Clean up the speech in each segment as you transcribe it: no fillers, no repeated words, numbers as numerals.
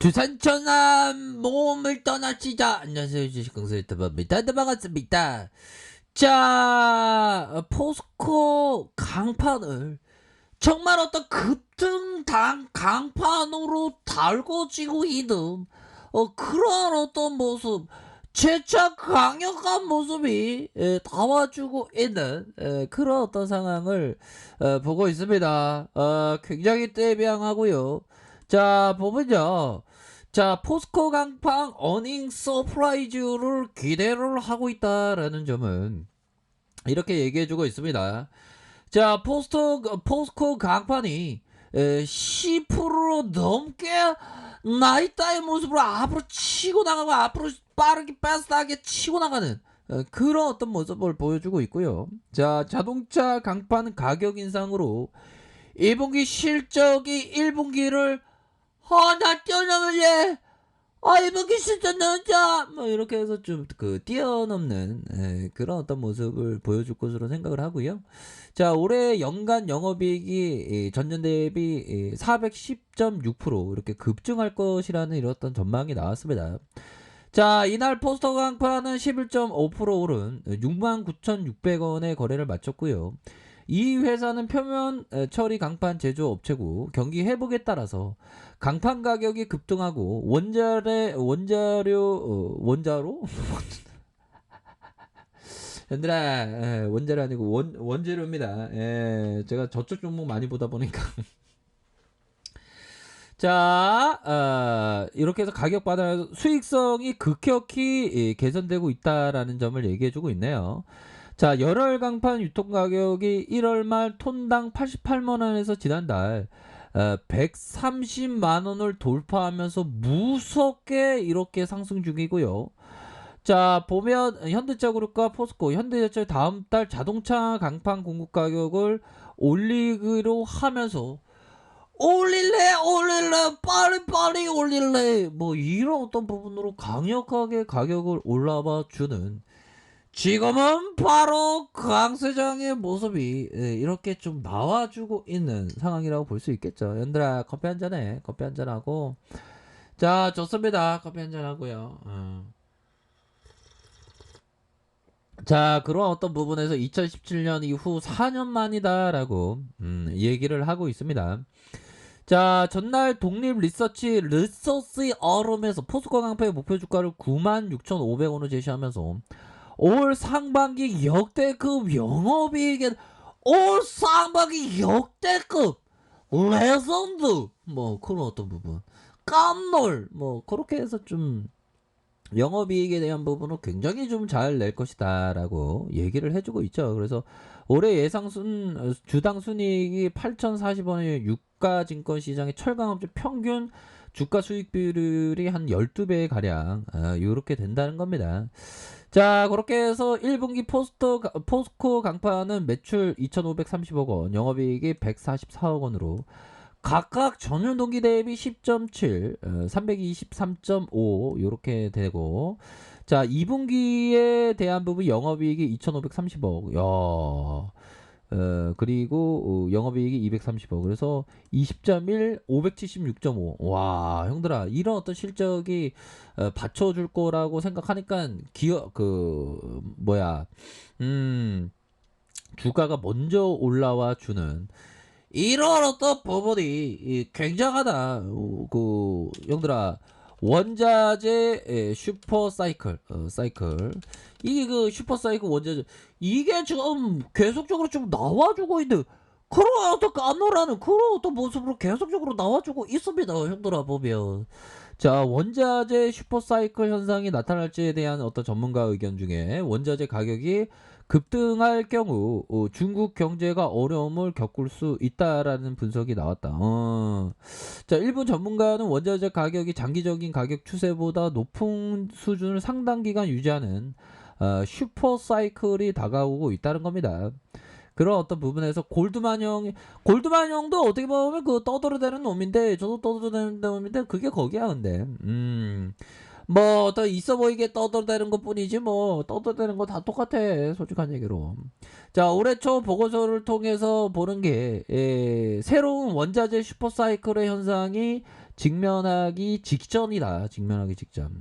두산 천안 모험을 떠나시자. 안녕하세요, 주식공사 유튜버입니다. 네, 반갑습니다. 자, 포스코 강판을 정말 어떤 급등당 강판으로 달궈지고 있는 그런 어떤 모습, 재차 강력한 모습이 담아주고 있는 그런 어떤 상황을 보고 있습니다. 굉장히 떼병하고요. 자, 보면요. 자, 포스코 강판 어닝 서프라이즈를 기대를 하고 있다라는 점은 이렇게 얘기해주고 있습니다. 자, 포스코 강판이 10% 넘게 나이따의 모습으로 앞으로 치고 나가고 앞으로 빠르게 빠스하게 치고 나가는 그런 어떤 모습을 보여주고 있고요. 자, 자동차 강판 가격 인상으로 1분기 실적이 1분기를 나 뛰어넘을래. 1분기 실적 넣자. 뭐 이렇게 해서 좀 뛰어넘는 그런 어떤 모습을 보여줄 것으로 생각을 하고요. 자, 올해 연간 영업이익이 전년 대비 410.6% 이렇게 급증할 것이라는 이런 어떤 전망이 나왔습니다. 자, 이날 포스터 강판은 11.5% 오른 69,600원에 거래를 마쳤고요. 이 회사는 표면 처리 강판 제조업체고 경기 회복에 따라서 강판 가격이 급등하고 원자로 얘들아, 원자로 아니고 원재료입니다. 제가 저쪽 종목 많이 보다 보니까 자, 이렇게 해서 가격 반등에서 수익성이 급격히 개선되고 있다라는 점을 얘기해주고 있네요. 자, 열혈 강판 유통 가격이 1월 말 톤당 88만 원에서 지난달 130만 원을 돌파하면서 무섭게 이렇게 상승 중이고요. 자, 보면 현대차그룹과 포스코, 현대자동차 다음 달 자동차 강판 공급 가격을 올리기로 하면서 올릴래 빨리 올릴래 뭐 이런 어떤 부분으로 강력하게 가격을 올라봐 주는 지금은 바로 강세장의 모습이 이렇게 좀 나와주고 있는 상황이라고 볼 수 있겠죠. 연들아, 커피 한잔 해. 커피 한잔 하고. 자, 좋습니다. 커피 한잔 하고요. 자, 그런 어떤 부분에서 2017년 이후 4년 만이다라고 얘기를 하고 있습니다. 자, 전날 독립 리서치 어룸에서 포스코 강파의 목표 주가를 96,500원으로 제시하면서 올 상반기 역대급 영업이익에 올 상반기 역대급 레전드 뭐 그런 어떤 부분 깜놀 뭐 그렇게 해서 좀 영업이익에 대한 부분은 굉장히 좀 잘 낼 것이다 라고 얘기를 해주고 있죠. 그래서 올해 예상 주당 순이익이 8,040원의 유가증권 시장의 철강업체 평균 주가 수익 비율이 한 12배 가량 이렇게 된다는 겁니다. 자, 그렇게 해서 1분기 포스코 강파는 매출 2,530억 원, 영업이익이 144억 원으로 각각 전년 동기 대비 10.7, 323.5 이렇게 되고, 자, 2분기에 대한 부분 영업이익이 2,530억. 야. 그리고 영업이익이 230억. 그래서 20.1, 576.5. 와, 형들아, 이런 어떤 실적이 받쳐줄 거라고 생각하니까 주가가 먼저 올라와 주는 이런 어떤 부분이 굉장하다. 형들아, 원자재 슈퍼 사이클 이게 그 슈퍼 사이클 원자재 이게 지금 계속적으로 좀 나와주고 있는 그런 어떤 깜놀하는 그런 어떤 모습으로 계속적으로 나와주고 있습니다. 형들아 보면 자, 원자재 슈퍼 사이클 현상이 나타날지에 대한 어떤 전문가 의견 중에 원자재 가격이 급등할 경우 중국 경제가 어려움을 겪을 수 있다라는 분석이 나왔다. 자, 일부 전문가는 원자재 가격이 장기적인 가격 추세보다 높은 수준을 상당 기간 유지하는 슈퍼 사이클이 다가오고 있다는 겁니다. 그런 어떤 부분에서 골드만 형도 어떻게 보면 그 떠들어대는 놈인데 저도 떠들어대는 놈인데 그게 거기야 근데 뭐 더 있어 보이게 떠들어대는 것 뿐이지 뭐 떠들어대는 거 다 똑같아 솔직한 얘기로. 자, 올해 초 보고서를 통해서 보는 게 새로운 원자재 슈퍼사이클의 현상이 직면하기 직전이다. 직면하기 직전.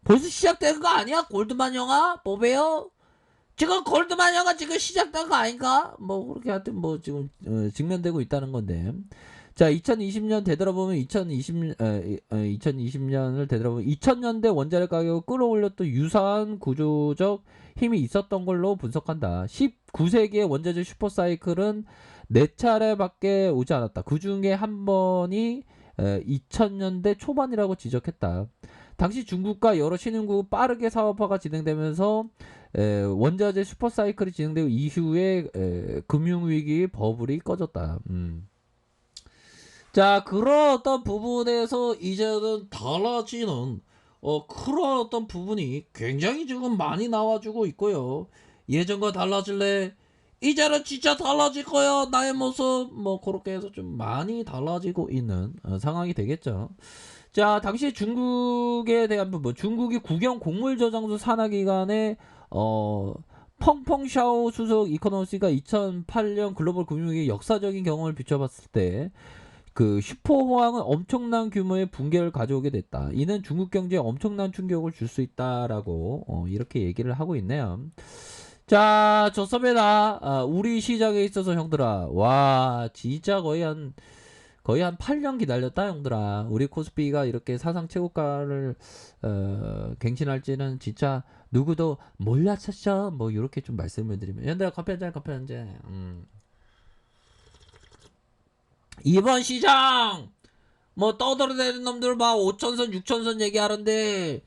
벌써 시작된 거 아니야? 골드만 영화? 보배요? 지금 골드만 영화 지금 시작된 거 아닌가? 뭐 그렇게 하여튼 뭐 지금 직면되고 있다는 건데. 자, 2020년 되돌아보면 2020년을 되돌아보면 2000년대 원자력 가격을 끌어올렸던 유사한 구조적 힘이 있었던 걸로 분석한다. 19세기의 원자재 슈퍼사이클은 4차례밖에 오지 않았다. 그 중에 한 번이 2000년대 초반이라고 지적했다. 당시 중국과 여러 신흥국 빠르게 사업화가 진행되면서 원자재 슈퍼사이클이 진행되고 이후에 금융위기 버블이 꺼졌다. 자, 그런 어떤 부분에서 이제는 달라지는 그런 어떤 부분이 굉장히 지금 많이 나와주고 있고요. 예전과 달라질래? 이제는 진짜 달라질 거야 나의 모습. 뭐 그렇게 해서 좀 많이 달라지고 있는 상황이 되겠죠. 자, 당시 중국에 대한 부분, 중국이 국영 곡물 저장소 산하기관의 펑펑샤오 수석 이코노미스가 2008년 글로벌 금융위기 역사적인 경험을 비춰봤을 때 그 슈퍼호황은 엄청난 규모의 붕괴를 가져오게 됐다. 이는 중국 경제에 엄청난 충격을 줄 수 있다라고 이렇게 얘기를 하고 있네요. 자, 좋습니다. 우리 시장에 있어서 형들아, 와 진짜 거의 한 8년 기다렸다 형들아. 우리 코스피가 이렇게 사상 최고가를 갱신할지는 진짜 누구도 몰랐었어. 뭐 이렇게 좀 말씀을 드리면, 형들아 커피 한잔. 이번 시장 뭐 떠들어대는 놈들 봐 5천선 6천선 얘기하는데,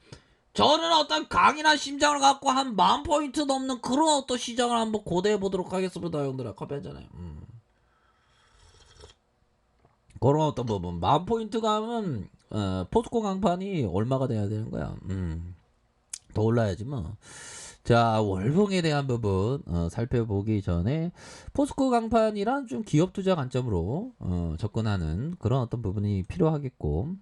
저는 어떤 강인한 심장을 갖고 한 10,000포인트 넘는 그런 어떤 시장을 한번 고대해 보도록 하겠습니다 형들아. 커피 한잔해. 그런 어떤 부분 10,000포인트 가면 포스코 강판이 얼마가 돼야 되는 거야. 더 올라야지 뭐. 자, 월봉에 대한 부분 살펴보기 전에 포스코 강판이란 좀 기업 투자 관점으로 접근하는 그런 어떤 부분이 필요하겠고,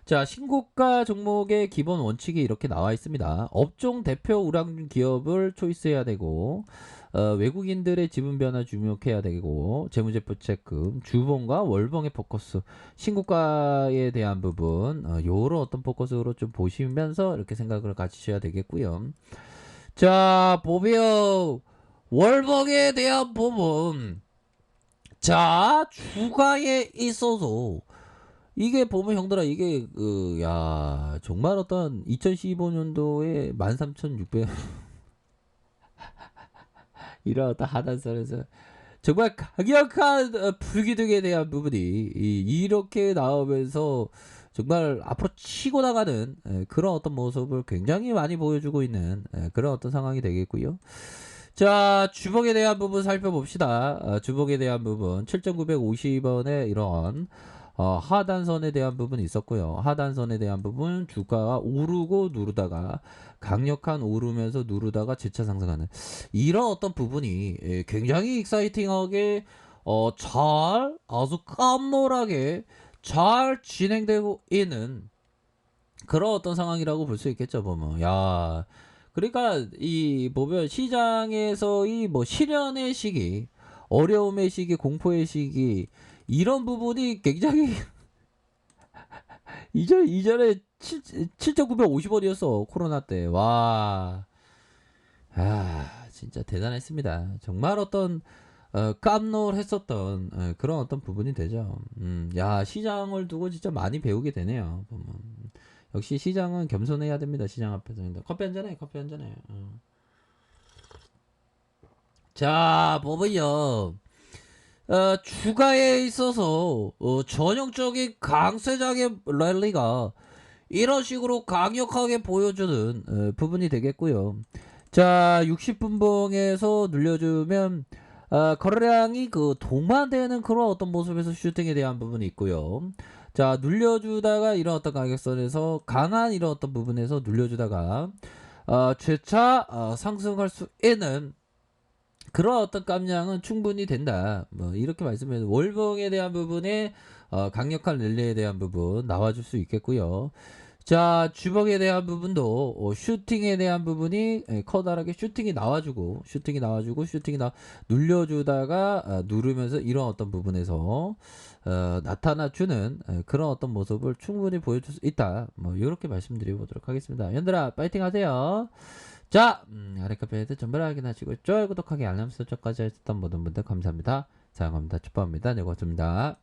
자, 신고가 종목의 기본 원칙이 이렇게 나와 있습니다. 업종 대표 우량 기업을 초이스해야 되고, 외국인들의 지분 변화 주목해야 되고, 재무제표 체크, 주봉과 월봉의 포커스, 신고가에 대한 부분, 요런 어떤 포커스로 좀 보시면서 이렇게 생각을 가지셔야 되겠고요. 자, 보세요. 월봉에 대한 부분. 자, 주가에 있어서 이게 보면 형들아, 이게 야 정말 어떤 2015년도에 13,600 이런 어떤 하단선에서 정말 강력한 불기둥에 대한 부분이 이렇게 나오면서 정말 앞으로 치고 나가는 그런 어떤 모습을 굉장히 많이 보여주고 있는 그런 어떤 상황이 되겠고요. 자, 주봉에 대한 부분 살펴봅시다. 주봉에 대한 부분 7,950원의 이런 하단선에 대한 부분이 있었고요. 하단선에 대한 부분 주가가 오르고 누르다가 강력한 오르면서 누르다가 재차 상승하는 이런 어떤 부분이 굉장히 익사이팅하게 잘 아주 깜놀하게 잘 진행되고 있는 그런 어떤 상황이라고 볼 수 있겠죠. 보면 야, 그러니까 이 보면 시장에서의 뭐 실현의 시기, 어려움의 시기, 공포의 시기, 이런 부분이 굉장히 이전에 7,950원이었어 코로나 때. 와, 진짜 대단했습니다. 정말 어떤 깜놀했었던 그런 어떤 부분이 되죠. 야, 시장을 두고 진짜 많이 배우게 되네요. 보면. 역시 시장은 겸손해야 됩니다. 시장 앞에서. 커피 한잔해. 자, 보면요. 주가에 있어서 전형적인 강세장의 랠리가 이런 식으로 강력하게 보여주는 부분이 되겠고요. 자, 60분봉에서 눌려주면 거래량이 동반되는 그런 어떤 모습에서 슈팅에 대한 부분이 있고요. 자, 눌려주다가 이런 어떤 가격선에서 강한 이런 어떤 부분에서 눌려주다가 재차 상승할 수 있는 그런 어떤 깜냥은 충분히 된다. 뭐 이렇게 말씀해서 월봉에 대한 부분에 강력한 랠리에 대한 부분 나와줄 수 있겠고요. 자, 주먹에 대한 부분도 슈팅에 대한 부분이 커다랗게 슈팅이 나와주고 눌려주다가 누르면서 이런 어떤 부분에서 나타나주는 그런 어떤 모습을 충분히 보여줄 수 있다. 뭐 이렇게 말씀드려보도록 하겠습니다. 연들아 파이팅 하세요. 자, 아래 카페에서 전부 확인하시고 좋아요, 구독하기, 알람 설정까지 하셨던 모든 분들 감사합니다. 사랑합니다. 축복합니다. 네, 고맙습니다.